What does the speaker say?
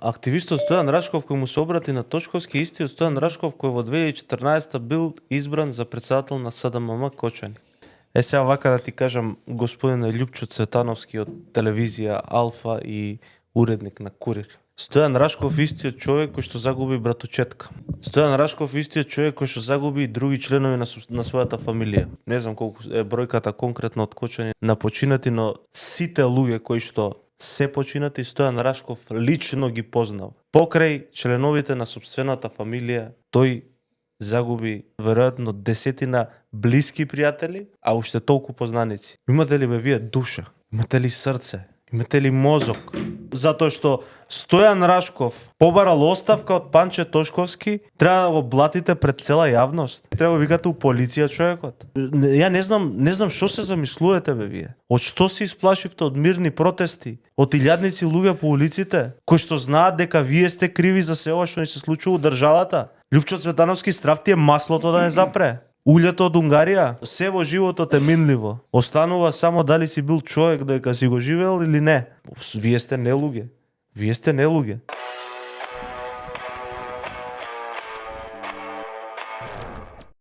Активистот Стојан Рашков кој му се обрати на Точковски, истиот Стојан Рашков кој во 2014 бил избран за председател на СДММ Кочани. Сега вака да ти кажам, господине Љупчо Цветановски од телевизија Алфа и уредник на Курир. Стојан Рашков истиот човек кој што загуби братучетка. Стојан Рашков истиот човек кој што загуби и други членови на својата фамилија. Не знам колку е бројката конкретно од Кочани на починати, но сите луѓе кои што се починати Стојан Рашков лично ги познава. Покрај членовите на сопствената фамилија, тој загуби веројатно десетина блиски пријатели, а уште толку познаници. Имате ли бе вие душа? Имате ли срце? Имате ли мозок? Затоа што Стојан Рашков побарал оставка од Панче Тошковски, треба да го блатите пред цела јавност. Треба да викате у полиција човекот. Ја не знам што се замислувате бе вие. Од што се исплашивте од мирни протести? Од илјадници луѓе по улиците, кои што знаат дека вие сте криви за се ова што ни се случува у државата? Љупчо Цветановски, страв ти е маслото да не запре. Улјето од Унгарија, се во животот е минливо. Останува само дали си бил човек дека си го живеел или не. Вие сте не луѓе. Вие сте не луѓе.